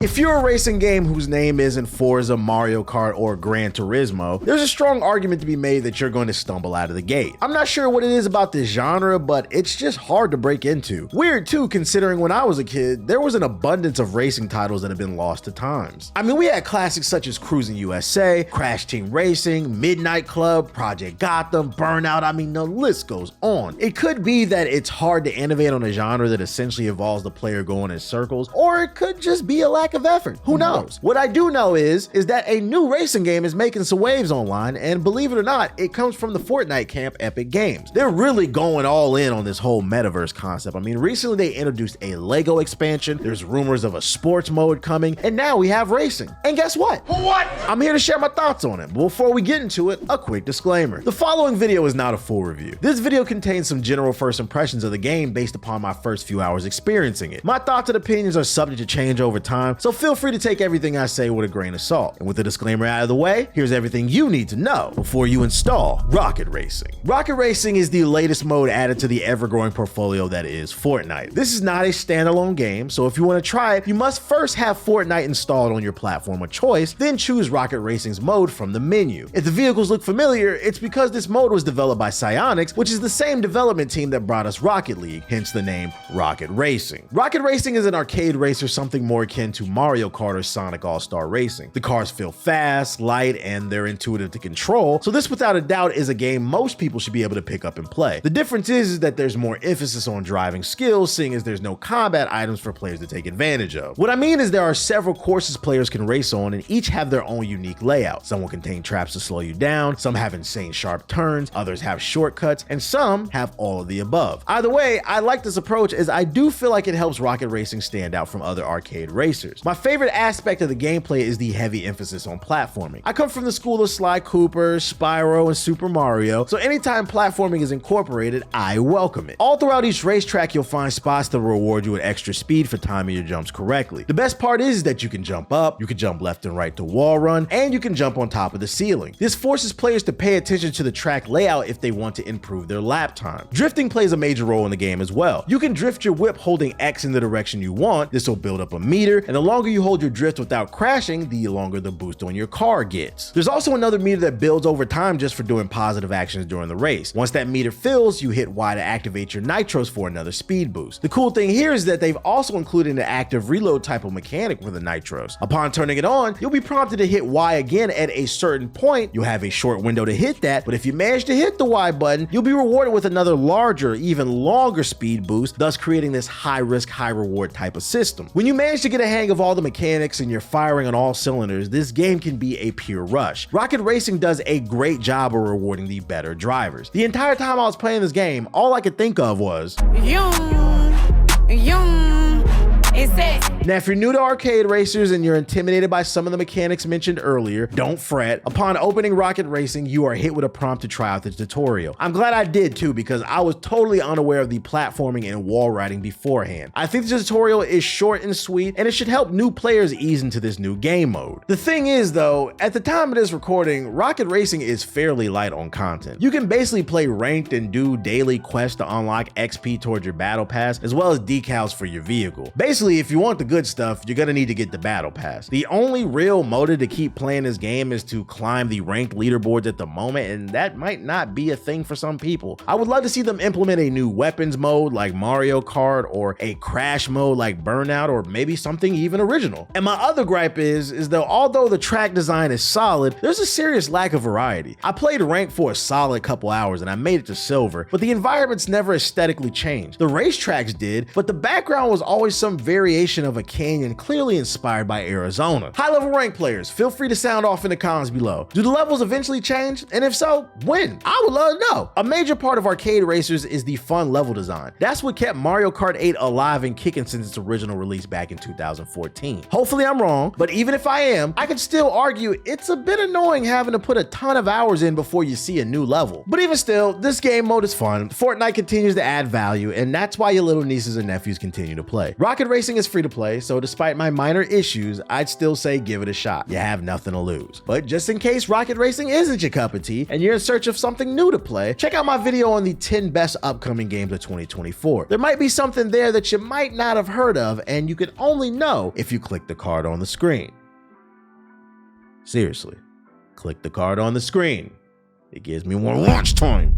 If you're a racing game whose name isn't Forza, Mario Kart, or Gran Turismo, there's a strong argument to be made that you're going to stumble out of the gate. I'm not sure what it is about this genre, but it's just hard to break into. Weird too, considering when I was a kid, there was an abundance of racing titles that have been lost to times. I mean, we had classics such as Cruising USA, Crash Team Racing, Midnight Club, Project Gotham, Burnout, I mean, the list goes on. It could be that it's hard to innovate on a genre that essentially involves the player going in circles, or it could just be a lack of effort. Who knows? What I do know is that a new racing game is making some waves online, and believe it or not, it comes from the Fortnite camp, Epic Games. They're really going all in on this whole metaverse concept. I mean, recently they introduced a Lego expansion, there's rumors of a sports mode coming, and now we have racing. And guess what? I'm here to share my thoughts on it, but before we get into it, a quick disclaimer. The following video is not a full review. This video contains some general first impressions of the game based upon my first few hours experiencing it. My thoughts and opinions are subject to change over time, so feel free to take everything I say with a grain of salt. And with the disclaimer out of the way, here's everything you need to know before you install Rocket Racing. Rocket Racing is the latest mode added to the ever-growing portfolio that is Fortnite. This is not a standalone game, so if you want to try it, you must first have Fortnite installed on your platform of choice, then choose Rocket Racing's mode from the menu. If the vehicles look familiar, it's because this mode was developed by Psyonix, which is the same development team that brought us Rocket League, hence the name Rocket Racing. Rocket Racing is an arcade racer, something more akin to Mario Kart or Sonic All-Star Racing. The cars feel fast, light, and they're intuitive to control, so this without a doubt is a game most people should be able to pick up and play. The difference is that there's more emphasis on driving skills, seeing as there's no combat items for players to take advantage of. What I mean is there are several courses players can race on, and each have their own unique layout. Some will contain traps to slow you down, some have insane sharp turns, others have shortcuts, and some have all of the above. Either way, I like this approach as I do feel like it helps Rocket Racing stand out from other arcade racers. My favorite aspect of the gameplay is the heavy emphasis on platforming. I come from the school of Sly Cooper, Spyro, and Super Mario, so anytime platforming is incorporated, I welcome it. All throughout each racetrack, you'll find spots that reward you with extra speed for timing your jumps correctly. The best part is that you can jump up, you can jump left and right to wall run, and you can jump on top of the ceiling. This forces players to pay attention to the track layout if they want to improve their lap time. Drifting plays a major role in the game as well. You can drift your whip holding X in the direction you want. This will build up a meter, and the longer you hold your drift without crashing, the longer the boost on your car gets. There's also another meter that builds over time just for doing positive actions during the race. Once that meter fills, you hit Y to activate your nitros for another speed boost. The cool thing here is that they've also included an active reload type of mechanic for the nitros. Upon turning it on, you'll be prompted to hit Y again at a certain point. You'll have a short window to hit that, but if you manage to hit the Y button, you'll be rewarded with another larger, even longer speed boost, thus creating this high risk, high reward type of system. When you manage to get a hang of all the mechanics and you're firing on all cylinders, this game can be a pure rush. Rocket Racing does a great job of rewarding the better drivers. The entire time I was playing this game, all I could think of was Now, if you're new to arcade racers and you're intimidated by some of the mechanics mentioned earlier, don't fret. Upon opening Rocket Racing, you are hit with a prompt to try out the tutorial. I'm glad I did too, because I was totally unaware of the platforming and wall riding beforehand. I think the tutorial is short and sweet, and it should help new players ease into this new game mode. The thing is though, at the time of this recording, Rocket Racing is fairly light on content. You can basically play ranked and do daily quests to unlock XP towards your battle pass, as well as decals for your vehicle. Basically, if you want the good stuff, you're gonna need to get the battle pass. The only real motive to keep playing this game is to climb the ranked leaderboards at the moment, and that might not be a thing for some people. I would love to see them implement a new weapons mode like Mario Kart, or a crash mode like Burnout, or maybe something even original. And my other gripe is that although the track design is solid, there's a serious lack of variety. I played ranked for a solid couple hours and I made it to silver, but the environments never aesthetically changed. The racetracks did, but the background was always some variation of a canyon clearly inspired by Arizona. High-level ranked players, feel free to sound off in the comments below. Do the levels eventually change? And if so, when? I would love to know. A major part of arcade racers is the fun level design. That's what kept Mario Kart 8 alive and kicking since its original release back in 2014. Hopefully I'm wrong, but even if I am, I could still argue it's a bit annoying having to put a ton of hours in before you see a new level. But even still, this game mode is fun. Fortnite continues to add value, and that's why your little nieces and nephews continue to play. Rocket Racing Racing is free to play, so despite my minor issues, I'd still say give it a shot. You have nothing to lose. But just in case Rocket Racing isn't your cup of tea and you're in search of something new to play, check out my video on the 10 best upcoming games of 2024. There might be something there that you might not have heard of, and you can only know if you click the card on the screen. Seriously, click the card on the screen. It gives me more watch time.